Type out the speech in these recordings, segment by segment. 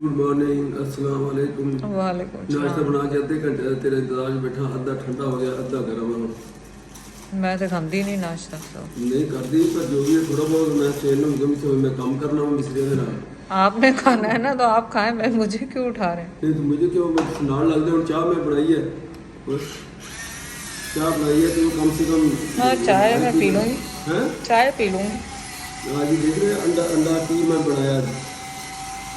Good morning, अस्सलाम वालेकुम। वालेकुम नाश्ता सलाम। बना के अद्धे घंटे तेरे इंतजार में बैठा, अद्धा ठंडा हो गया अद्धा गर्म है। मैं तो खाती नहीं नाश्ता तो। नहीं कर दी पर जो भी है थोड़ा बहुत मैं चैन मैं काम करना हूँ मिस्त्री के नाल। आपने खाना है ना तो आप खाएं, मैं मुझे क्यों उठा रहे हैं? नहीं तो मुझे क्यों, मैं नाल लग जाऊँ। चाय मैं बनाई है, बस चाय बनाई है तो कम से कम। हाँ चाय मैं पी लूँगी, हैं चाय पी लूँगी। आज ही देख रहे हैं, अंडा अंडा की मैं बनाया आज।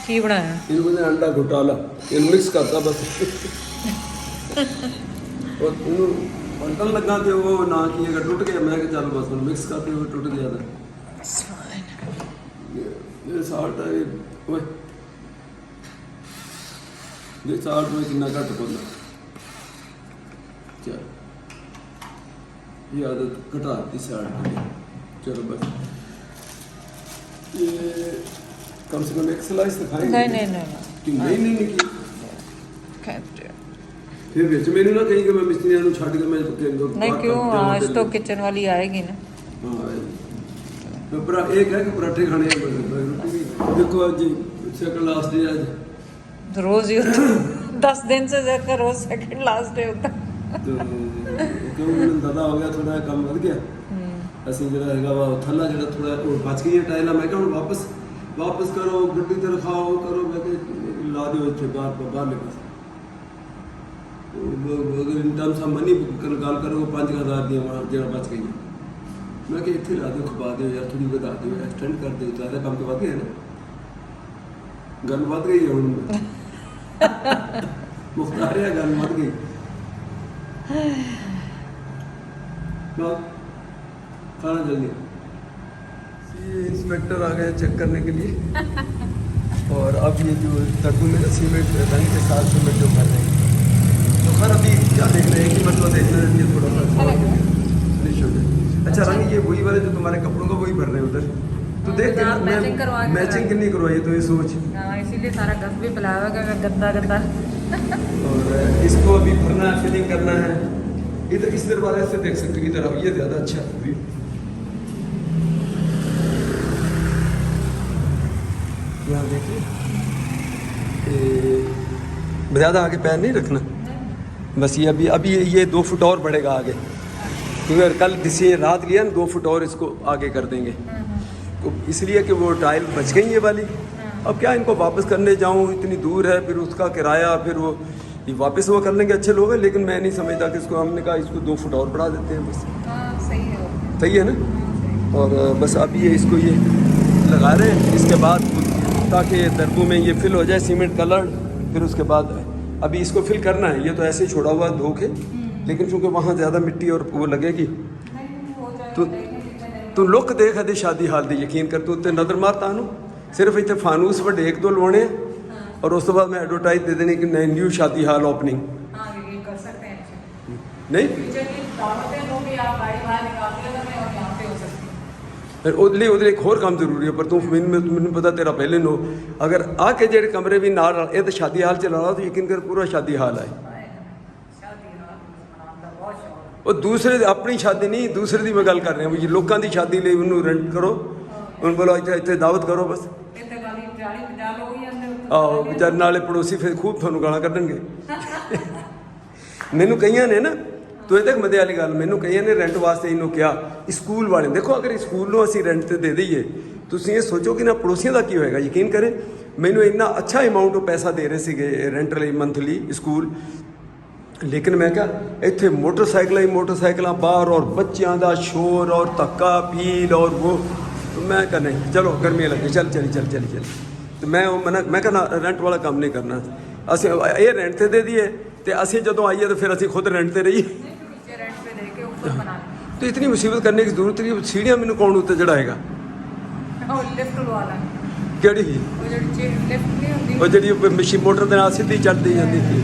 की बनाया? इनको मैंने अंडा घोटाला ये मिक्स करता बस और इन्हों पलटन लगा थे वो ना कि अगर टूट गया मैं चल बस मिक्स करते हुए टूट गया था। ये साल्ट है ओए, ये साल्ट में कितना घट पड़ना। चल ये आदत घटा दी साल्ट की। चलो बस ये कम से कम एक स्लाइस तो खाएंगे। नहीं नहीं नहीं कि नहीं की खाते हैं। फिर ਵਿੱਚ ਮੈਨੂੰ ਨਾ ਕਹੀਂ ਕਿ ਮੈਂ ਮਿਸਤਰੀਆਂ ਨੂੰ ਛੱਡ ਕੇ ਮੈਂ नहीं क्यों, आज तो किचन वाली आएगी ना। तो पर एक है कि पराठे खाने हैं रोटी भी। देखो आज सेकंड लास्ट डे आज रोज ही होता 10 दिन से ज्यादा रोज सेकंड लास्ट डे होता। तो क्यों ਮੈਨੂੰ ਦਾਦਾ ਹੋ ਗਿਆ ਥੋੜਾ ਕੰਮ ਵੱਧ ਗਿਆ। ਅਸੀਂ ਜਿਹੜਾ ਹੈਗਾ ਵਾ ਥੱਲਾ ਜਿਹੜਾ ਥੋੜਾ ਉਹ ਬਚ ਗਈ ਟਾਇਲਾਂ। ਮੈਂ ਕਿਹਾ ਹੁਣ ਵਾਪਸ करो ਗੱਡੀ ਤੇ ਰਖਾਓ करो। मैं कि ला दियो ਇੱਥੇ ਬਾਹਰ ਨਿਕਲ। अगर इन टर्म्स ऑफ मनी गल करो 5000 दी जो बच गई। मैं कि इतने ला दो खपा दो यार, थोड़ी बता दो एक्सटेंड कर दो। ज़्यादा काम तो वध गया ना, गल वध गई है हूँ मुख्तार है गल वध गई। खाना जल्दी। ये इंस्पेक्टर आ गए चेक करने के लिए और अब ये जो तर्जु में सीमेंट रंग के साथ सीमेंट जो भर रहे हैं तो खैर अभी क्या देख रहे हैं कि मतलब देख रहे हैं ये थोड़ा सा फिनिश हो गया। अच्छा रंग ये वही वाले जो तुम्हारे कपड़ों का वही भर रहे हैं उधर। तो देख के मैचिंग नहीं करवाई तो ये सोच। इसीलिए सारा गंद भी फैलाया हुआ गंदा गंदा। और इसको अभी भरना है, फिलिंग करना है। इधर इस दरवाजे से देख सकते हो, इधर अब ये ज़्यादा अच्छा है। यहाँ देखिए ज़्यादा आगे पैर नहीं रखना, बस ये अभी ये 2 फुट और बढ़ेगा आगे, क्योंकि कल जिसे रात लिया ना 2 फुट और इसको आगे कर देंगे। तो इसलिए कि वो टाइल बच गई ये वाली। अब क्या इनको वापस करने जाऊँ, इतनी दूर है, फिर उसका किराया, फिर वो ये वापस वो कर लेंगे अच्छे लोग हैं। लेकिन मैं नहीं समझता कि इसको, हमने कहा इसको 2 फुट और बढ़ा देते हैं बस। सही है ना। और बस अभी ये इसको ये लगा रहे हैं, इसके बाद ताकि दरबों में ये फिल हो जाए सीमेंट कलर। फिर उसके बाद अभी इसको फिल करना है। ये तो ऐसे ही छोड़ा हुआ धो के, लेकिन चूँकि वहाँ ज़्यादा मिट्टी और वो लगेगी तो लुक देख आदि शादी हाल दी यकीन कर तू उत्ते नज़र मारता हूँ। सिर्फ इतने फानूस बड़े 1-2 लवाने और उस बाद मैं एडवर्टाइज दे देनी कि नई न्यू शादी हाल ओपनिंग। नहीं फिर उधर उधर एक होर काम जरूरी है, पर तू मैनू पता तेरा पहले नो अगर आके जेडे कमरे भी नाल ये तो शादी हाल चला रहा तो यकीन कर पूरा शादी हाल है। और दूसरे अपनी शादी नहीं, दूसरे की मैं गल कर रहा हूँ। लोगों की शादी ले उन्होंने रेंट करो, उन्होंने बोलो इतने दावत करो बस। आहो बेचारे नाले पड़ोसी फिर खूब थानू गाला कढ़नगे। मैनू कई ने ना तो ये मजे वाली गल, मैनू कई ने रेंट वास्ते इन्हों क्या स्कूल वाले देखो, अगर स्कूल में असी रेंट से दे दईए तो ये सोचो कि ना पड़ोसियों का की होएगा। यकीन करें मैनू इन्ना अच्छा अमाउंट पैसा दे रहे थे रेंट लिए मंथली स्कूल, लेकिन मैं क्या इतने मोटरसाइकिल बाहर और बच्चों का शोर और धक्का पील और वो, तो मैं क्या नहीं चलो गर्मी लगी चल तो मैं कहना रेंट वाला काम नहीं करना। असं ये रेंट से दे दिए तो असी जो आइए तो फिर असी खुद रेंट से रहिए। तो इतनी मुसीबत करने की जरूरत नहीं। सीढ़ियाँ मैंने कौन उत्ते चढ़ाएगा? केड़ी वो जी मशीन मोटर के नाल सीधी चढ़ती जाती थी।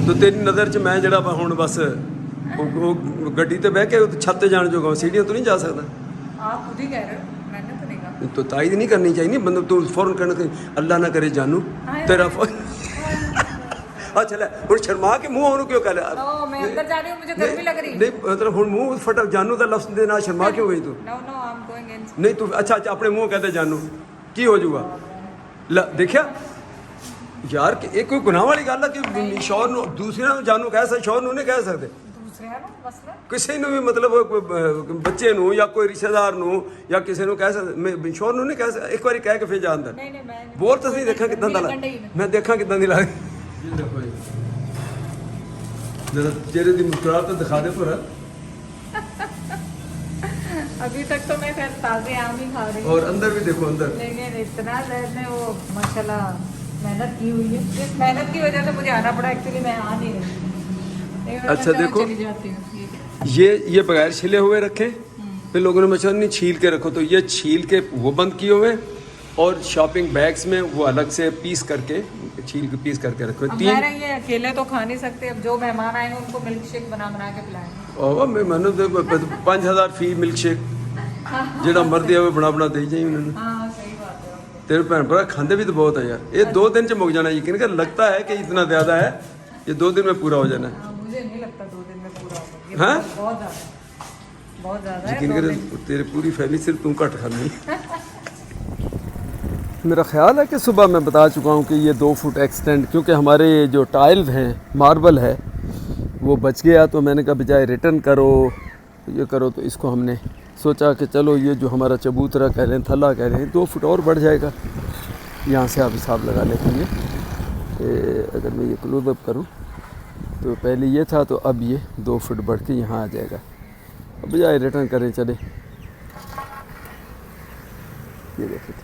तो तेरी नज़र च मैं जरा हूँ बस गड्डी ते बह के छत जाने जोगा, सीढ़ियाँ तो नहीं जा सकता। आप खुद ही कह रहे हो, मैंने तो नहीं कहा। तो ताईद नहीं करनी चाहिए बंदा। तू फौरन कहना अल्लाह ना करे जानू तेरा अच्छा हूँ शर्मा के मुँह ਉਹਨੂੰ क्यों कह रहा? मैं अंदर जा रही हूँ, मुझे गर्मी लग रही है। नहीं मतलब हूँ मुँह फटा जानू का लफ्ज दे ना शर्मा क्यों गई तू? No, I'm going in. नहीं तू अच्छा अपने मुँह कहते जानू की हो जाऊगा? ਲੈ ਦੇਖਿਆ ਯਾਰ ਕਿ ਇਹ ਕੋਈ ਗੁਨਾਹ ਵਾਲੀ ਗੱਲ ਆ ਕਿ ਸ਼ੌਹਰ ਨੂੰ ਦੂਸਰਿਆਂ ਨੂੰ ਜਾਨੂ ਕਹਿ ਸਕਦੇ, ਸ਼ੌਹਰ ਨੂੰ ਨਹੀਂ ਕਹਿ ਸਕਦੇ ਦੂਸਰਿਆਂ ਨੂੰ ਮਸਲਾ ਕਿਸੇ ਨੂੰ ਵੀ ਮਤਲਬ ਬੱਚੇ ਨੂੰ ਜਾਂ ਕੋਈ ਰਿਸ਼ਤੇਦਾਰ ਨੂੰ ਜਾਂ ਕਿਸੇ ਨੂੰ ਕਹਿ ਸਕਦੇ ਮੈਂ ਸ਼ੌਹਰ ਨੂੰ ਨਹੀਂ ਕਹਿ ਸਕਦਾ ਇੱਕ ਵਾਰੀ ਕਹਿ ਕੇ ਫਿਰ ਜਾਂਦਾ ਨਹੀਂ ਨਹੀਂ ਮੈਂ ਬੋਲ ਤਾਂ ਸਹੀ ਦੇਖਾਂ ਕਿਦਾਂ ਦਾ ਮੈਂ ਦੇਖਾਂ ਕਿਦਾਂ ਦੀ ਲੱਗ ਇਹ ਦੇਖੋ ਜੀ ਜਰਾ ਚਿਹਰੇ ਦੀ ਮੁਸਕਰਾਹਟ ਤਾਂ ਦਿਖਾ ਦੇ ਪੂਰਾ अभी तक तो मैं खैर ताज़े आम ही खा रही हूँ और अंदर भी देखो अंदर लेकिन इतना रहने वो माशाल्लाह मेहनत की हुई है इस मेहनत की वजह से मुझे आना पड़ा एक्चुअली मैं आ नहीं रही थी अच्छा देखो चली जाती हूँ ये बगैर छिले हुए रखे फिर लोगों ने मचा नहीं छील के रखो तो ये छील के वो बंद किए हुए और शॉपिंग बैग्स में वो अलग से पीस करके छील के पीस करके रखो अब मैंने ये अकेले तो खा नहीं सकते अब जो मेहमान आएंगे उनको मिल्क शेक बना के पिलाएंगे और मैं मैंने तो 5000 फी मिल्क शेक ਜਿਹੜਾ ਮਰਦੀ ਆਵੇ ਬਣਾ ਦੇਈ ਜਾਈ ਉਹਨਾਂ ਨੂੰ हाँ सही बात है तेरे भैन भरा खाते भी तो बहुत है यार ये 2 दिन च मुक जाना यकीन कर लगता है कि इतना ज्यादा है ये 2 दिन में पूरा हो जाना है हाँ, मुझे नहीं लगता 2 दिन में पूरा होगा हाँ? बहुत ज्यादा है यकीन 2 कर दिन। तेरे पूरी फैमिली सिर्फ तू घट खानी मेरा ख्याल है कि सुबह मैं बता चुका हूँ कि ये 2 फुट एक्सटेंड क्योंकि हमारे जो टाइल्स हैं मार्बल है वो बच गया तो मैंने कहा बजाय रिटर्न करो ये करो तो इसको हमने सोचा कि चलो ये जो हमारा चबूतरा कह रहे हैं थल्ला कह रहे हैं 2 फुट और बढ़ जाएगा यहाँ से आप हिसाब लगा लेंगे अगर मैं ये क्लोजअप करूँ तो पहले ये था तो अब ये 2 फुट बढ़ के यहाँ आ जाएगा अब बजाय रिटर्न करें चले ये देखिए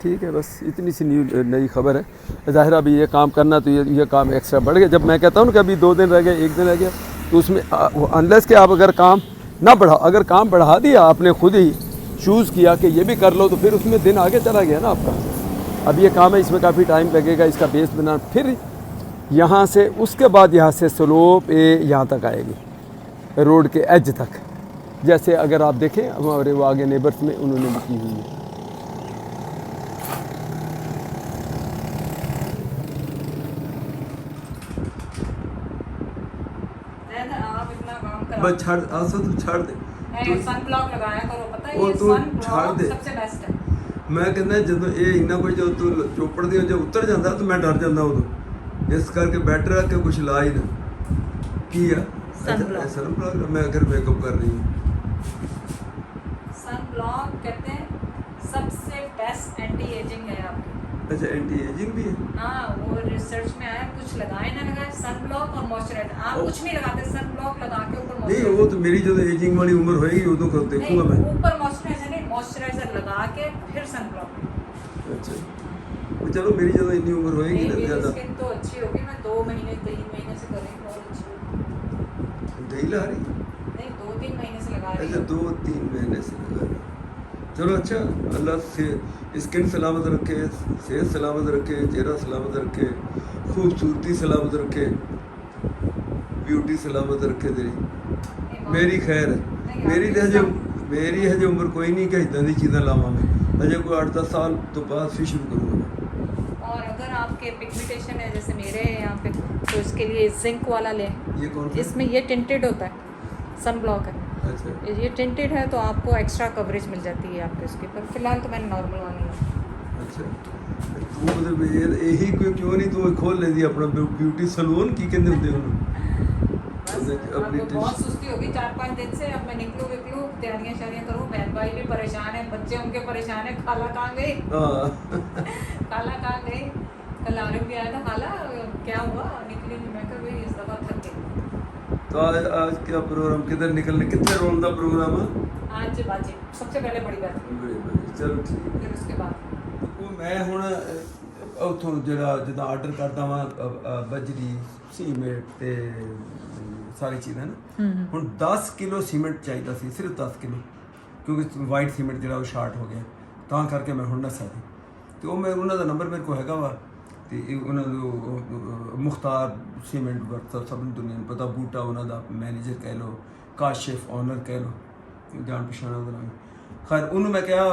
ठीक है बस इतनी सी नई खबर है ज़ाहिर अभी ये काम करना तो ये काम एक्स्ट्रा बढ़ गया जब मैं कहता हूँ ना कि अभी 2 दिन रह गए 1 दिन रह गया तो उसमें अनलेस के आप अगर काम ना बढ़ा अगर काम बढ़ा दिया आपने खुद ही चूज़ किया कि ये भी कर लो तो फिर उसमें दिन आगे चला गया ना आपका अब ये काम है इसमें काफ़ी टाइम लगेगा इसका बेस बना फिर यहाँ से उसके बाद यहाँ से स्लोप यहाँ तक आएगी रोड के एज तक जैसे अगर आप देखें हमारे वो आगे नेबर्स में उन्होंने भी की हुई है बस छाड़ आसा तू छाड़ दे सन ब्लॉक लगाया करो पता है वो ये तू सन छाड़ दे। ब्लॉक सबसे बेस्ट है मैं कहना ਜਦੋਂ ਇਹ ਇੰਨਾ ਕੋਈ ਜਦੋਂ ਤੂੰ ਚੋਪੜ ਦੀ ਜੇ ਉੱਤਰ ਜਾਂਦਾ ਤਾਂ ਮੈਂ ਡਰ ਜਾਂਦਾ ਉਦੋਂ ਇਸ ਕਰਕੇ ਬੈਟਰ ਹੈ ਕਿ ਕੁਝ ਲਾ ਹੀ ਨਾ ਕੀ ਆ सन ब्लॉक मैं अगर मेकअप कर रही हूँ सन ब्लॉक कहते हैं सबसे बेस्ट एंटी एजिंग है आपकी अच्छा एंटी एजिंग भी है हाँ वो रिसर्च में आया कुछ लगाए ना लगाए सन ब्लॉक और मॉइस्चराइजर आप कुछ नहीं लगाते सन ब्लॉक लगा के ऊपर नहीं वो तो मेरी जो एजिंग वाली उम्र होएगी उਦੋਂ कर देखूंगा मैं ऊपर मॉइस्चराइजर नहीं मॉइस्चराइजर लगा के फिर सन ब्लॉक अच्छा तो चलो मेरी जो इतनी उम्र होएगी ना मेरी ज्यादा स्किन तो अच्छी होगी मैं 2 महीने 3 महीने से कर रही हूँ बहुत अच्छी होगी दही ला रही नहीं 2-3 महीने से लगा रही अच्छा हूँ 2-3 महीने से लगा रही चलो अच्छा अल्लाह से स्किन सलामत रखे सेहत सलामत रखे चेहरा सलामत रखे खूबसूरती सलामत रखे ब्यूटी सलामत रखे तेरी मेरी खैर है मेरी हजे उम्र कोई नहीं कि इदा दी चीज़ां लावां मैं हजे कोई 8-10 साल तो बाद फिर शुरू करूँगा और अगर आपके पिगमेंटेशन है जैसे मेरे है यहाँ पे तो इसके लिए जिंक वाला लें ये कौन सा इसमें ये टिंटेड होता है सन ब्लॉक है अच्छा ये टिंटेड है तो आपको एक्स्ट्रा कवरेज मिल जाती है आपके उसके पर फिलहाल तो मैंने नॉर्मल वाली है अच्छा तू मतलब यही क्यों नहीं तू खोल लेती अपना ब्यूटी सलून की कहते होंगे उन्होंने अब बहुत सुस्ती होगी 4-5 दिन से अब मैं निकलूँ तैयारियां शारियां करूँ बहन भाई भी परेशान है बच्चे उनके परेशान है खाला कहाँ गई खाला कहाँ गई कल आरिफ भी आया था खाला क्या हुआ निकली नहीं मैं कहा भाई इस दफा थक गई तो आज क्या प्रोग्राम किधर निकलने कितने रोल का प्रोग्राम है आज बाजी सबसे पहले बड़ी बात चलो ठीक फिर उसके बाद ਉਹ ਮੈਂ ਹੁਣ ਉੱਥੋਂ ਜਿਹੜਾ ਜਿੱਦਾਂ ਆਰਡਰ ਕਰਦਾ ਵਾਂ ਬਜਰੀ ਸੀਮੈਂਟ ਤੇ ਸਾਰੀ ਚੀਜ਼ਾਂ ਨਾ ਹੁਣ 10 ਕਿਲੋ ਸੀਮੈਂਟ ਚਾਹੀਦਾ ਸੀ ਸਿਰਫ 10 ਕਿਲੋ ਕਿਉਂਕਿ ਵਾਈਟ ਸੀਮੈਂਟ ਜਿਹੜਾ ਉਹ ਸ਼ਾਰਟ ਹੋ ਗਿਆ ਤਾਂ ਕਰਕੇ ਮੈਂ ਹੁਣ ਨਸਾ ਦੀ ਤੇ ਉਹ ਮੈਂ ਉਹਨਾਂ ਦਾ ਨੰਬਰ ਮੇਰੇ ਕੋਲ ਹੈਗਾ ਵਾ ਤੇ ਉਹਨਾਂ ਨੂੰ ਮੁਖਤਾਰ ਸੀਮੈਂਟ ਵਰਕਰ ਸਭ ਨੂੰ ਦੁਨੀਆ ਨੂੰ ਪਤਾ ਬੂਟਾ ਉਹਨਾਂ ਦਾ ਮੈਨੇਜਰ ਕਹਿ ਲਓ ਕਾਸ਼ਿਫ ਓਨਰ ਕਹਿ ਲਓ ਜਾਣ ਪਛਾਣ ਉਹਦਾ ਨਾਮ खैर ਉਹਨੂੰ ਮੈਂ ਕਿਹਾ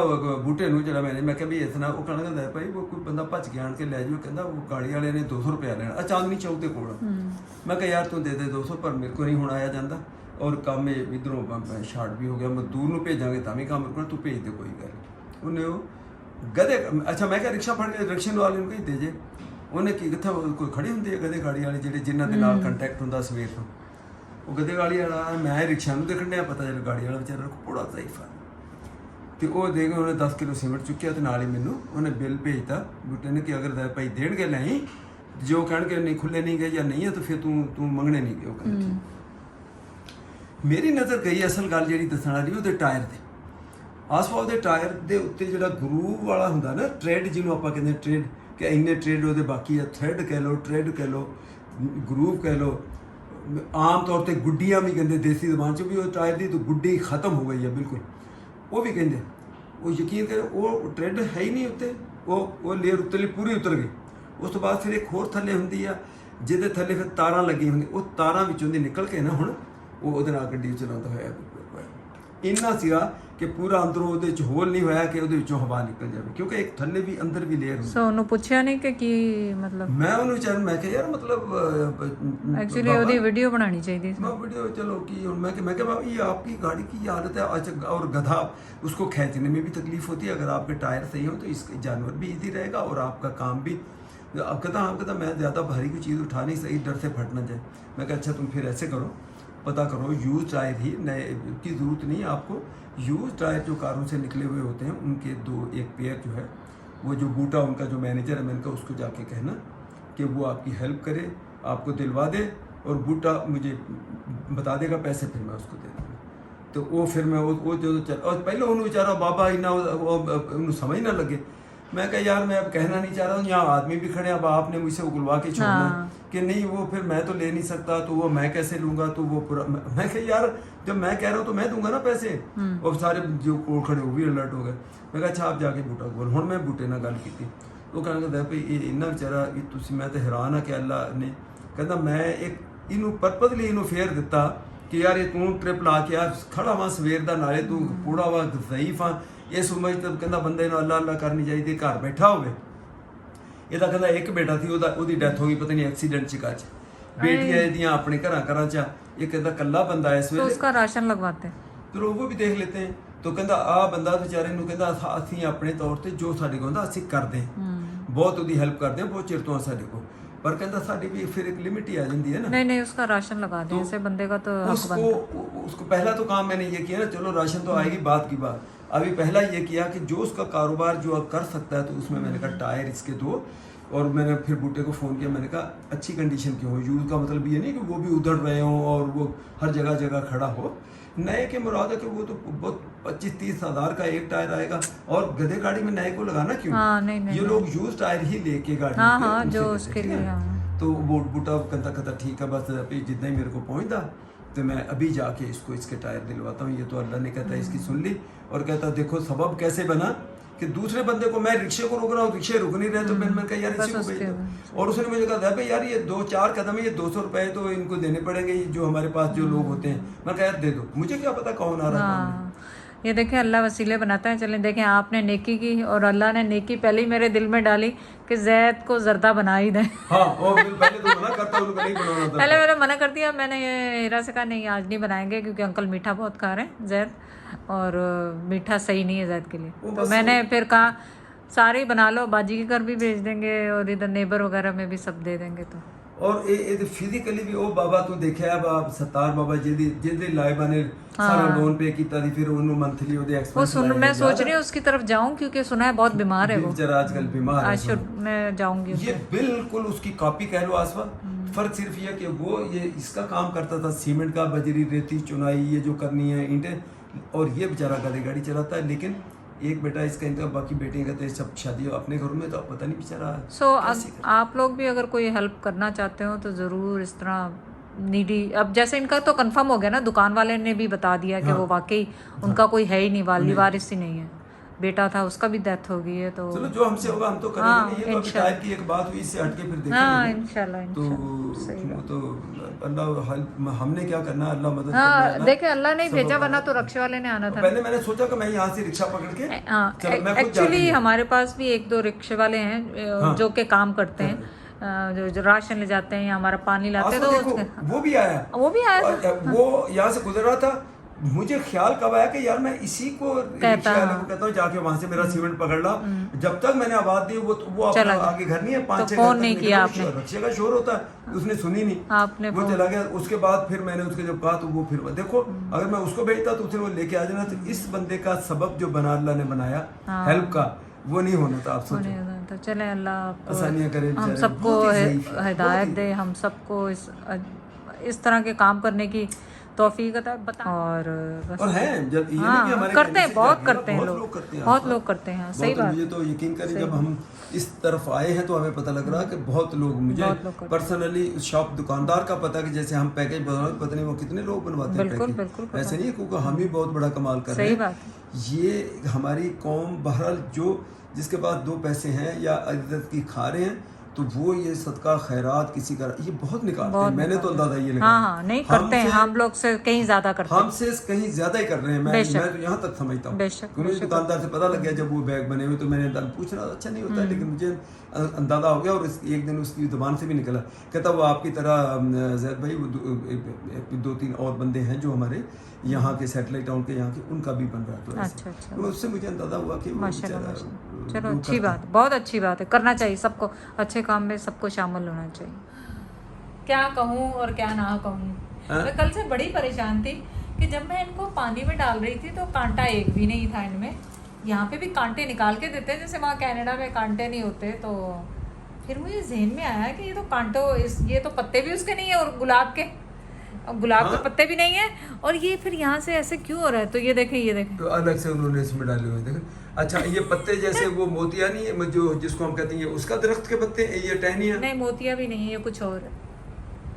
ਬੂਟੇ ਨੂੰ ਜਿਹੜਾ ਮੈਂ ਕਿਹਾ ਵੀ ਇਸ ਨਾਲ ਉਹ ਕਹਿੰਦਾ ਭਾਈ ਉਹ ਕੋਈ ਬੰਦਾ ਭੱਜ ਕੇ ਆਣ ਕੇ ਲੈ ਜਾਓ ਕਹਿੰਦਾ ਉਹ ਗਾੜੀ ਵਾਲੇ ਨੇ 200 ਰੁਪਏ ਲੈਣਾ ਚਾਂਦਨੀ ਚੌਕ ਦੇ ਕੋਲ ਮੈਂ ਕਿਹਾ ਯਾਰ ਤੂੰ ਦੇ ਦੇ 200 ਪਰ ਮੇਰੇ ਕੋਲ ਨਹੀਂ ਹੁਣ ਆਇਆ ਜਾਂਦਾ ਔਰ ਕੰਮ ਇਹ ਇਧਰੋਂ ਸ਼ਾਰਟ ਵੀ ਹੋ ਗਿਆ ਮਜ਼ਦੂਰ ਨੂੰ ਭੇਜਾਂਗੇ ਤਾਂ ਵੀ ਕੰਮ ਰੁਕਣਾ ਤੂੰ ਭੇਜ ਦੇ ਕੋਈ ਗੱਲ ਉਹਨੇ ਉਹ गधे अच्छा मैं क्या रिक्शा फड़ के रिक्शे वाले ਨੂੰ ਕਹੀ ਦੇ ਜੇ ਉਹਨੇ ਕੀ ਕਿੱਥੇ ਕੋਈ ਖੜੀ ਹੁੰਦੀ ਹੈ ਗਧੇ ਗਾੜੀ ਵਾਲੀ ਜਿਹੜੇ ਜਿਨ੍ਹਾਂ ਦੇ ਨਾਲ ਕੰਟੈਕਟ ਹੁੰਦਾ ਸਵੇਰ ਤੋਂ ਉਹ ਗਧੇ ਗਾੜੀ ਵਾਲਾ ਮੈਂ ਰਿਕਸ਼ਾ ਨੂੰ ਦੇਖਣ ਡਿਆ ਪਤਾ ਚੱਲ ਗਾੜੀ ਵਾਲਾ ਵਿਚਾਰਾ ਬੜਾ ਜ਼ਾਈਫ ਆ ਤੇ ਉਹ ਦੇ ਕੇ ਉਹਨੇ 10 ਕਿਲੋ ਸੀਮੈਂਟ ਚੁੱਕਿਆ ਤੇ ਨਾਲ ਹੀ ਮੈਨੂੰ ਉਹਨੇ ਬਿੱਲ ਭੇਜਤਾ ਬੁੱਟੇ ਨੇ ਕਿ ਅਗਰ ਭਾਈ ਦੇਣਗੇ ਨਹੀਂ ਜੋ ਕਹਿਣਗੇ ਨਹੀਂ ਖੁੱਲੇ ਨਹੀਂ ਗਏ ਜਾਂ ਨਹੀਂ ਹੈ ਤਾਂ ਫਿਰ ਤੂੰ ਮੰਗਣੇ ਨਹੀਂ ਗਏ ਉਹ ਕਹਿੰਦੇ ਮੇਰੀ ਨਜ਼ਰ ਗਈ ਅਸਲ ਗੱਲ ਜਿਹੜੀ ਦੱਸਣ ਵਾਲੀ ਉਹਦੇ ਟਾਇਰ ਤੇ ਆਸਫਾਲ ਦੇ ਟਾਇਰ ਦੇ ਉੱਤੇ ਜਿਹੜਾ ਗਰੂਵ ਵਾਲਾ ਹੁੰਦਾ ਨਾ ਟ੍ਰੈਡ ਜਿਹਨੂੰ ਆਪਾਂ ਕਹਿੰਦੇ ਟ੍ਰੈਡ ਕਿ ਇੰਨੇ ਟ੍ਰੈਡ ਉਹਦੇ ਬਾਕੀ ਆ ਥ੍ਰੈਡ ਕਹਿ ਲਓ ਟ੍ਰੈਡ ਕਹਿ ਲਓ ਗਰੂਵ ਕਹਿ ਲਓ ਆਮ ਤੌਰ ਤੇ ਗੁੱਡੀਆਂ ਵੀ ਕਹਿੰਦੇ ਦੇਸੀ ਜ਼ਬਾਨ 'ਚ ਵੀ ਉਹ ਟਾਇਰ ਦੀ ਤਾਂ ਗੁੱਡੀ ਖਤਮ ਹੋ ਗਈ ਹੈ ਬਿਲਕੁਲ ਉਹ ਵੀ ਕਹਿੰਦੇ ਉਹ ਯਕੀਨ ਕਰੋ ਉਹ ਟ੍ਰੈਡ ਹੈ ਹੀ ਨਹੀਂ ਉੱਤੇ ਉਹ ਲੇਅਰ ਉੱਤਲੀ ਪੂਰੀ ਉਤਰ ਗਈ ਉਸ ਤੋਂ ਬਾਅਦ ਫਿਰ ਇੱਕ ਹੋਰ ਥੱਲੇ ਹੁੰਦੀ ਆ ਜਿਹਦੇ ਥੱਲੇ ਫਿਰ ਤਾਰਾਂ ਲੱਗੀਆਂ ਹੁੰਦੀਆਂ ਉਹ ਤਾਰਾਂ ਵਿੱਚੋਂ ਦੀ ਨਿਕਲ ਕੇ ਨਾ ਹੁਣ ਉਹ ਉਹਦੇ ਨਾਲ ਗੱਡੀ ਚਲਾਉਂਦਾ ਹੋਇਆ ਇੰਨਾ ਸੀਗਾ ਕਿ ਪੂਰਾ ਅੰਦਰੋਂ ਉਹਦੇ ਵਿੱਚ ਹੋਲ ਨਹੀਂ ਹੋਇਆ ਕਿ ਉਹਦੇ ਵਿੱਚੋਂ ਹਵਾ ਨਿਕਲ ਜਾਵੇ ਕਿਉਂਕਿ ਇੱਕ ਥੱਲੇ ਵੀ ਅੰਦਰ ਵੀ ਲੇਅਰ ਹੁੰਦੀ ਸੋ ਉਹਨੂੰ ਪੁੱਛਿਆ ਨਹੀਂ ਕਿ ਕੀ ਮਤਲਬ ਮੈਂ ਉਹਨੂੰ ਵਿਚਾਰ ਮੈਂ ਕਿਹਾ ਯਾਰ ਮਤਲਬ एक्चुअली ਉਹਦੀ ਵੀਡੀਓ ਬਣਾਣੀ ਚਾਹੀਦੀ ਸੀ मैं वीडियो चलो कि मैं क्या बाबा ये आपकी गाड़ी की आदत है अच्छा और गधा उसको खींचने में भी तकलीफ होती है अगर आपके टायर सही हो तो इसके जानवर भी इजी रहेगा और आपका काम भी अब कहता मैं ज़्यादा भारी कोई चीज़ उठा नहीं सही डर से फट ना जाए मैं कहा अच्छा तुम फिर ऐसे करो पता करो यूज टायर ही नए की ज़रूरत नहीं है आपको यूज टायर जो कारों से निकले हुए होते हैं उनके एक पेयर जो है वो जो बूटा उनका जो मैनेजर है मैंने कहा उसको जाके कहना कि वो आपकी हेल्प करे आपको दिलवा दे और बूटा मुझे बता देगा पैसे फिर मैं उसको दे दूँगा तो वो फिर मैं वो जो चल और पहले उन्होंने बेचारा बाबा इन्ना उन्होंने समझ ना लगे मैं कहा यार मैं अब कहना नहीं चाह रहा हूँ यहाँ आदमी भी खड़े अब आपने मुझसे उगलवा के छोड़ना कि नहीं वो फिर मैं तो ले नहीं सकता तो वो मैं कैसे लूँगा तो वो पूरा मैं कहा यार जब मैं कह रहा हूँ तो मैं दूंगा ना पैसे और सारे जो कोल खड़े वो भी अलर्ट हो गए मैं कहा अच्छा आप जाके बूटा बोल हूँ मैं बूटे नाल गल की वो कहने लगा भाई इन्ना बेचारा मैं तो हैरान हाँ कि अल्लाह ने कहता मैं एक इनू परपजली इनू फेयर दिता कि यार ये तू ट्रिप ला के यार खड़ा वा सवेर दा नाले तू पूरा वा ज़ईफ हाँ इस उम्र तो कहता बंदे अल्लाह अल्लाह करनी चाहिए घर बैठा होवे ਇਹਦਾ ਕਹਿੰਦਾ ਇੱਕ ਬੇਟਾ ਸੀ ਉਹਦੀ ਡੈਥ ਹੋ ਗਈ ਪਤਾ ਨਹੀਂ ਐਕਸੀਡੈਂਟ ਚ ਕੱਚ ਬੇਟੀਆਂ ਇਹਦੀਆਂ ਆਪਣੇ ਘਰਾਂ ਚ ਇਹ ਕਹਿੰਦਾ ਕੱਲਾ ਬੰਦਾ ਇਸ ਵੇਲੇ उसका राशन लगवाते ਫਿਰ ਉਹ ਵੀ ਦੇਖ ਲੈਤੇ हैं तो ਕਹਿੰਦਾ ਆ ਬੰਦਾ ਵਿਚਾਰੇ ਨੂੰ ਕਹਿੰਦਾ ਅਸੀਂ ਆਪਣੇ ਤੌਰ ਤੇ ਜੋ ਸਾਡੇ ਕੋਲ ਹੁੰਦਾ ਅਸੀਂ ਕਰਦੇ ਬਹੁਤ ਉਹਦੀ ਹੈਲਪ ਕਰਦੇ ਹਾਂ ਬਹੁਤ ਚਿਰ ਤੋਂ ਸਾਡੇ ਕੋਲ पर कहता साड़ी भी फिर एक लिमिट ही आ जाती है ना नहीं उसका राशन लगा दें ऐसे बंदे का तो उसको पहला तो काम मैंने ये किया ना चलो राशन तो आएगी बात की बात अभी पहला ये किया कि जो उसका कारोबार जो कर सकता है तो उसमें मैंने कहा टायर इसके दो और मैंने फिर बूटे को फ़ोन किया मैंने कहा अच्छी कंडीशन की हो यूज़ का मतलब ये नहीं कि वो भी उधड़ रहे हों और वो हर जगह खड़ा हो नए के मुराद है कि वो तो बहुत 25-30 हज़ार का एक टायर आएगा और गधे गाड़ी में नए को लगाना क्यों नहीं, ये लोग यूज टायर ही लेके गाड़ी जो उसके लिए तो बूटा कहता ठीक है बस जितना ही मेरे को पहुंचता तो मैं अभी जाके इसके टायर दिलवाता हूँ ये तो अल्लाह ने कहता है इसकी सुन ली और कहता देखो सबब कैसे बना कि दूसरे बंदे को मैं रिक्शे को रोक रहा हूँ रिक्शे रुक नहीं रहे तो मैंने कहा यार इसी को भेज दो और उसने मुझे कहा भाई यार ये 2-4 कदम है ये 200 रुपए तो इनको देने पड़ेंगे जो हमारे पास जो लोग होते हैं मैं कहा यार दे दो मुझे क्या पता कौन आ रहा है ये देखें अल्लाह वसीले बनाता है चलें देखें आपने नेकी की और अल्लाह ने नेकी पहले ही मेरे दिल में डाली कि जैद को जर्दा बना ही दें पहले तो मना करता उनको नहीं बनाना था पहले मैंने मना कर दिया मैंने ये हीरा से कहा नहीं आज नहीं बनाएंगे क्योंकि अंकल मीठा बहुत खा रहे हैं जैद और मीठा सही नहीं है जैद के लिए तो मैंने फिर कहा सारे ही बना लो बाजी के घर भी भेज देंगे और इधर नेबर वगैरह में भी सब दे देंगे तो और ये फिजिकली भी ओ बाबा तू देखा है बाप सत्तार बाबा जिहदे लाइबा ने सारा लोन पे कीता दी फिर उन्होंने मंथली ओदे एक्सपेंस वो मैं सोच रही हूँ उसकी तरफ जाऊँ क्योंकि सुना है बहुत बीमार है वो बेचारा आजकल बीमार है आज मैं जाऊंगी ये बिल्कुल उसकी कॉपी कह लो आसवा फर्क सिर्फ ये कि वो ये इसका काम करता था सीमेंट का बजरी रेती चुनाई ये जो करनी है ईंटें और ये बेचारा गधे गाड़ी चलाता है लेकिन एक बेटा इसका इनका बाकी बेटियां कहते हैं सब शादी अपने घरों में तो पता नहीं बेचारा आप लोग भी अगर कोई हेल्प करना चाहते हो तो ज़रूर इस तरह नीडी अब जैसे इनका तो कंफर्म हो गया ना दुकान वाले ने भी बता दिया कि वो वाकई उनका कोई है ही नहीं वारिस ही नहीं है बेटा था उसका भी डेथ हो गई है तो चलो जो हमसे होगा हम तो करेंगे नहीं ये तो टाइप की एक बात हुई इससे हटके फिर देखेंगे इंशाल्लाह तो अल्लाह हमने क्या करना अल्लाह मदद करना देखे अल्लाह ने भेजा वरना तो रिक्शे वाले ने आना था पहले मैंने सोचा कि मैं यहाँ से रिक्शा पकड़ के एक्चुअली हमारे पास भी 1-2 रिक्शे वाले हैं जो के काम करते हैं जो राशन ले जाते हैं हमारा पानी लाते हैं तो वो भी आया वो यहाँ से गुजर रहा था मुझे ख्याल कब आया कि यार मैं इसी को रिक्शा वाले को कहता हूँ जाके वहां से मेरा सीमेंट पकड़ ला। जब तक मैंने आवाज दी वो अपना आगे घर नहीं है, 5-6 फोन नहीं किया आपने, रिक्शे का शोर होता है, उसने सुनी नहीं, आपने वो चला गया। उसके बाद फिर मैंने उसके जब कहा तो वो फिर देखो अगर मैं उसको भेजता तो उसे वो लेके आ जाना। तो इस बंदे का सबब जो बना अल्लाह ने बनाया हेल्प का, वो नहीं होना था। आप सोचो, तो चले अल्लाह आसानियां करे, हम सबको हिदायत दे, हम सबको इस तरह के काम करने की तौफीक अता बता। और हैं जब ये हाँ, नहीं कि हमारे करते हैं, बहुत करते हैं बहुत लोग करते हैं, बहुत लोग करते हैं, सही बात। मुझे तो यकीन करें जब हम इस तरफ आए हैं तो हमें पता लग रहा है कि बहुत लोग, मुझे पर्सनली शॉप दुकानदार का पता कि जैसे हम पैकेज बनवाते पता नहीं वो कितने लोग बनवाते हैं पैकेज, ऐसे नहीं क्योंकि हम ही बहुत बड़ा कमाल कर रहे हैं। ये हमारी कौम बहरहाल जो जिसके पास 2 पैसे हैं या इज्जत की खा रहे हैं तो वो ये सदका खैरात किसी का ये बहुत निकालते हैं। मैंने तो अंदाजा ये लगा, हाँ, नहीं करते हैं, हम लोग से कहीं ज्यादा करते हैं, हमसे कहीं ज्यादा ही कर रहे हैं। मैं तो यहाँ तक समझता हूँ। मुझे दुकानदार से पता लग गया जब वो बैग बने हुए, तो मैंने पूछना अच्छा नहीं होता है, लेकिन मुझे अंदाजा हो गया। और एक दिन उसकी जुबान से भी निकला, कहता वो आपकी तरह जैद भाई वो 2-3 और बंदे हैं जो हमारे यहाँ के सैटेलाइट टाउन के यहाँ के, उनका भी बन रहा है। तो उससे मुझे अंदाजा हुआ कि चलो अच्छी बात, बहुत अच्छी बात है, करना चाहिए सबको, अच्छे काम में सबको शामिल होना चाहिए। क्या कहूँ और क्या ना कहूँ, मैं कल से बड़ी परेशान थी कि जब मैं इनको पानी में डाल रही थी तो कांटा एक भी नहीं था इनमें। यहाँ पे भी कांटे निकाल के देते हैं, जैसे वहाँ कनाडा में कांटे नहीं होते। तो फिर मुझे ज़हन में आया कि ये तो कांटो ये तो पत्ते भी उसके नहीं है, और गुलाब के के पत्ते भी नहीं है, और ये फिर यहाँ से ऐसे क्यों हो रहा है। तो ये देखें तो अलग से उन्होंने इसमें डाले हुए देखें। अच्छा ये पत्ते जैसे वो मोतिया नहीं है जो जिसको हम कहते हैं उसका दरख्त के पत्ते, ये टहनियाँ नहीं, मोतिया भी नहीं है, ये कुछ और है।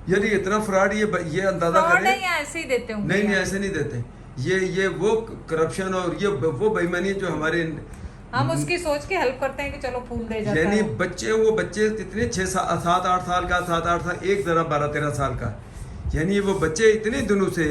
यार इतना फ्रॉड, ये अंदाजा करें ऐसे ही देते होंगे। नहीं ऐसे नहीं देते, ये वो करप्शन और ये वो बेईमानी जो हमारे, हम उसकी सोच के हेल्प करते हैं कि चलो फूल दे जाता है। यानी वो बच्चे कितने 6-7-8 साल का, 7-8 साल, एक जरा 12-13 साल का, यानी वो बच्चे इतने दिनों से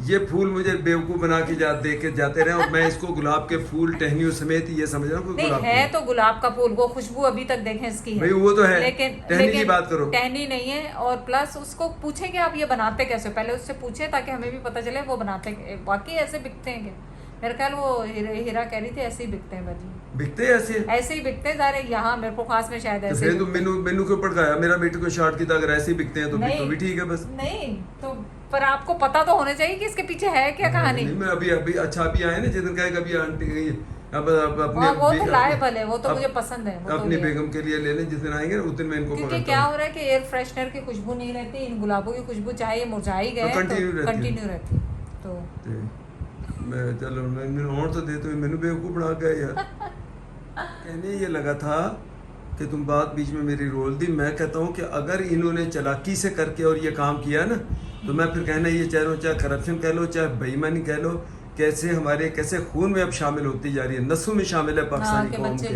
ये फूल मुझे बेवकूफ बना के दे के जाते रहे, और मैं इसको गुलाब के फूल टहनियों समेत ये समझ रहा हूँ गुलाब है तो गुलाब का फूल, वो खुशबू अभी तक देखें इसकी है। भाई वो तो है, लेकिन टहनी की बात करो, टहनी नहीं है। और प्लस उसको पूछे कि आप ये बनाते कैसे, पहले उससे पूछे ताकि हमें भी पता चले वो बनाते बाकी ऐसे बिकते हैं। मेरे ख्याल वो हीरा कह रही थी ऐसे ही बिकते हैं भाजी, बिकते ऐसे ही बिकते हैं यहाँ मेरे को खास में शायद ऐसे। तो मेनू के ऊपर गया मेरा बेटे को शॉर्ट की था, अगर ऐसे ही बिकते हैं तो भी ठीक है बस। नहीं तो पर आपको पता तो होना चाहिए कि इसके पीछे है क्या कहानी। मैं अभी अच्छा अभी आए ना जितने कहे कभी आंटी गई अब अपने वो तो लाए भले, वो तो मुझे पसंद है, अपनी बेगम के लिए ले लें जिस दिन आएंगे उस दिन मैं इनको क्योंकि क्या हो रहा है कि एयर फ्रेशनर की खुशबू नहीं रहती, इन गुलाबों की खुशबू चाहे ये मुरझा ही गए कंटिन्यू रहती। तो मैं चलो मैं और तो दे तो मैंने बेवकूफ बना के यार कहने ये लगा था कि तुम बात बीच में मेरी रोल दी। मैं कहता हूँ कि अगर इन्होंने चालाकी से करके और ये काम किया ना तो मैं फिर कहना ये चाहे करप्शन कह लो चाहे बेईमानी कह लो, कैसे खून में अब शामिल होती जा रही है, नस्लों में शामिल है पाकिस्तानी कौम के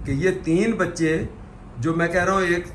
कि ये 3 बच्चे जो मैं कह रहा हूँ, एक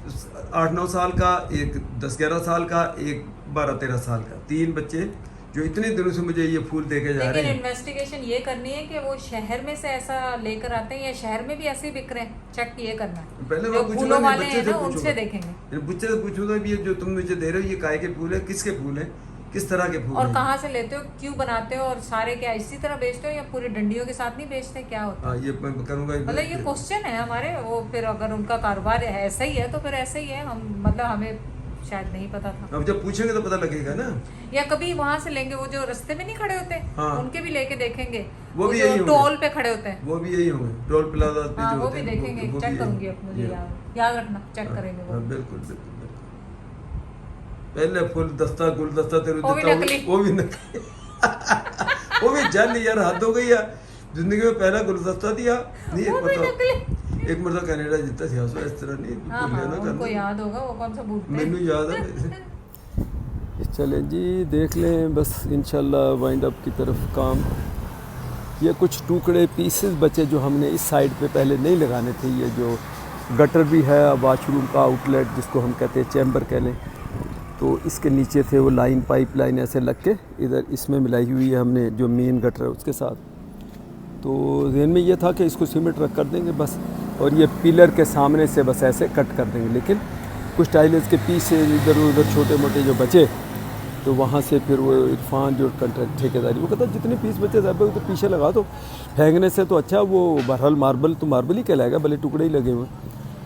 8-9 साल का, एक 10-11 साल का, एक 12-13 साल का, 3 बच्चे जो इतने दिनों से मुझे ये फूल देके जा रहे हैं। इन्वेस्टिगेशन ये करनी है कि वो शहर में से ऐसा लेकर आते हैं या शहर में भी ऐसे ही बिक रहे हैं, चेक ये करना है। पहले वो फूलों वाले हैं ना उनसे देखेंगे, बच्चे से पूछूंगा ये जो तुम मुझे दे रहे हो ये काय के फूल है, किसके फूल है, किस तरह के फूल और कहाँ से लेते हो, क्यों बनाते हो, और सारे क्या इसी तरह बेचते हो या पूरी डंडियों के साथ नहीं बेचते, क्या होता है? ये मैं करूँगा, मतलब ये क्वेश्चन है हमारे। वो फिर अगर उनका कारोबार ऐसा ही है तो फिर ऐसा ही है, हम मतलब हमें शायद नहीं पता था। अब जब पूछेंगे तो पता लगेगा ना, या कभी वहाँ से लेंगे, वो जो रास्ते में नहीं खड़े होते उनके भी लेके देखेंगे, वो भी जो टोल पे खड़े होते हैं वो भी यही होंगे, टोल प्लाजा पे जो वो भी देखेंगे, चेक करूंगी अब, मुझे याद रखना, चेक करेंगे वो। बिल्कुल पहले फूल दस्ता गुलदस्ता तेरे वो भी नकली वो भी जान यार, हद हो गई यार, जिंदगी में पहला गुलदस्ता दिया नहीं एक मर्दा कनाडा जीता था इस तरह नहीं भूलिया ना उनको याद होगा, वो कौन सा भूलते हैं, मैनू याद है। चलें जी देख लें बस इंशाल्लाह वाइंड अप की तरफ काम। ये कुछ टुकड़े पीसेस बचे जो हमने इस साइड पे पहले नहीं लगाने थे। ये जो गटर भी है वाशरूम का आउटलेट जिसको हम कहते हैं चैम्बर कह लें, तो इसके नीचे थे वो पाइपलाइन ऐसे लग के इधर इसमें मिलाई हुई है हमने जो मेन गटर है उसके साथ। तो ज़हन में ये था कि इसको सीमेंट रख कर देंगे बस, और ये पिलर के सामने से बस ऐसे कट कर देंगे। लेकिन कुछ टाइल्स के पीस इधर उधर छोटे मोटे जो बचे तो वहाँ से फिर वो इरफान जो कंट्रैक्ट ठेकेदारी, वो कहता जितने पीस बचे ज़्यादा तो पीछे लगा दो, फेंकने से तो अच्छा वो बहरहाल मार्बल तो मार्बल ही कहलाएगा, भले टुकड़े ही लगे हुए।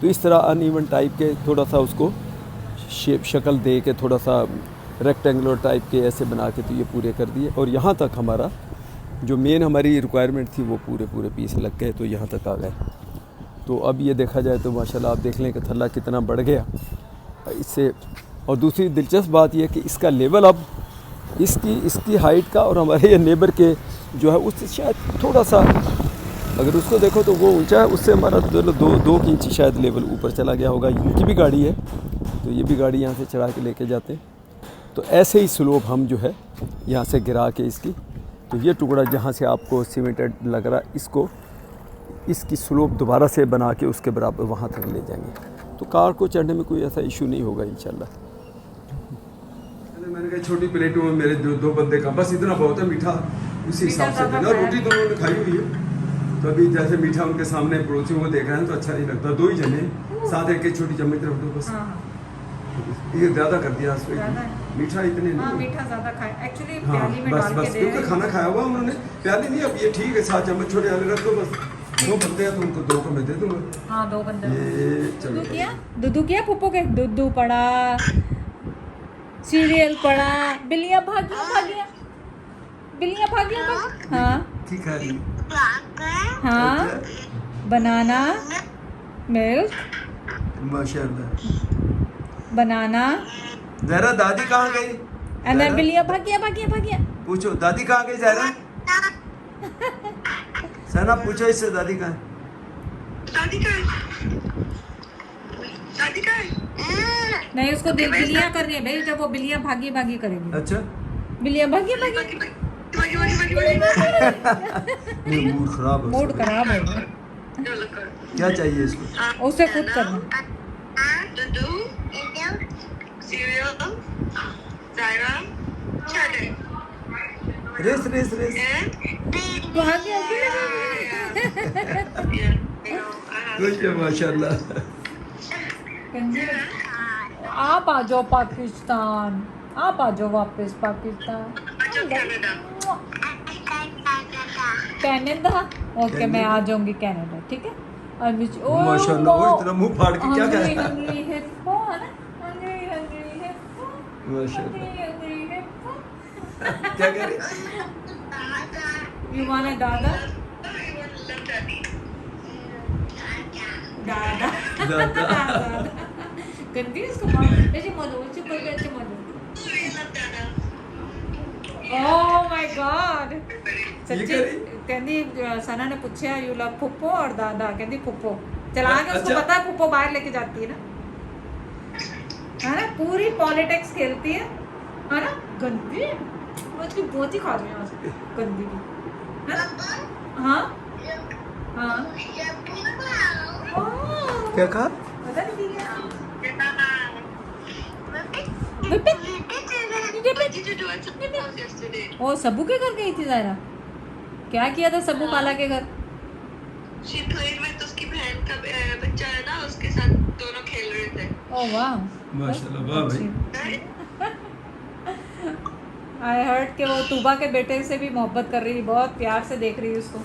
तो इस तरह अनइवन टाइप के थोड़ा सा उसको शेप शक्ल दे के थोड़ा सा रेक्टेंगुलर टाइप के ऐसे बना के तो ये पूरे कर दिए। और यहाँ तक हमारा जो मेन हमारी रिक्वायरमेंट थी वो पूरे पीस लग गए, तो यहाँ तक आ गए। तो अब ये देखा जाए तो माशाल्लाह आप देख लें कि थल्ला कितना बढ़ गया इससे। और दूसरी दिलचस्प बात यह कि इसका लेवल अब इसकी हाइट का और हमारे ये नेबर के जो है उससे शायद थोड़ा सा, अगर उसको देखो तो वो ऊंचा है, उससे हमारा 2 इंच शायद लेवल ऊपर चला गया होगा। इनकी भी गाड़ी है, तो ये भी गाड़ी यहाँ से चढ़ा के लेके जाते हैं। तो ऐसे ही स्लोप हम जो है यहाँ से गिरा के इसकी, तो ये टुकड़ा जहाँ से आपको सीमेंटेड लग रहा है इसकी स्लोप दोबारा से बना के उसके बराबर वहाँ तक ले जाएंगे। तो कार को चढ़ने में कोई ऐसा इशू नहीं होगा इंशाल्लाह। मैंने कहा छोटी प्लेटों में मेरे 2 बंदे का बस इतना बहुत है, मीठा उसी हिसाब से देना। रोटी तो उन्होंने खाई हुई है, तो अभी जैसे मीठा उनके सामने पड़ोसी वो देख रहे हैं तो अच्छा नहीं लगता। 2 ही जने साथ एक छोटी चम्मच रख दो बस। ये ज़्यादा कर दिया मीठा इतने नहीं। मीठा ज़्यादा खाए एक्चुअली, हाँ प्याली में बस डाल बस के क्योंकि खाना खाया हुआ उन्होंने, प्याली नहीं। अब ये ठीक है 7 चम्मच छोटे वाले रख दो बस। 2 बंदे हैं तो उनको 2 को मैं दे दूँगा। हाँ 2 बंदे। ये चलो दूधू किया पुप्पो के, दूधू पड़ा, सीरियल पड़ा, बिल्लियाँ भागिया। हाँ ठीक है। हाँ, बनाना मिल्क, माशाल्लाह। बनाना। ज़हरा दादी कहाँ गई? अंदर बिल्लियाँ भागिया। पूछो दादी कहाँ गई ज़हरा? सहना पूछो इससे दादी कहाँ है? नहीं, उसको बिल्लियाँ कर रही है भाई, जब वो बिल्लियाँ भागी करेगी। अच्छा, बिल्लियाँ भागी। ये मूड खराब मूड खराब है। क्या चाहिए इसको? उसे खुद करना। रेस माशाल्लाह। आप आ जाओ पाकिस्तान, आप आ जाओ वापस पाकिस्तान। कनाडा, ओके मैं आ जाऊंगी कनाडा, ठीक है। और माशाल्लाह वो इतना मुंह फाड़ के क्या कह रहा है? माशाल्लाह क्या कह रही? You want a दादा? Confused ko ba? Kasi maluwag siya pag siya maluwag. Oh my God! सच्ची कहती सना ने पूछा यू लव पुप्पो और दादा, कहती पुप्पो चला के उसको पता है पुप्पो बाहर लेके जाती है ना, पूरी पॉलिटिक्स खेलती है ना। गंदी मुझे बहुत ही खा रही है गंदी की, है ना। हाँ क्या कहा? पता नहीं क्या। ओ सबू के घर गई थी ज़ायरा, क्या किया था सबू खाला के घर? उसकी बहन का बच्चा है ना, उसके साथ दोनों खेल रहे थे। ओह वाह, माशाल्लाह वाह भाई। आई हर्ड कि वो तूबा के बेटे से भी मोहब्बत कर रही, बहुत प्यार से देख रही है उसको।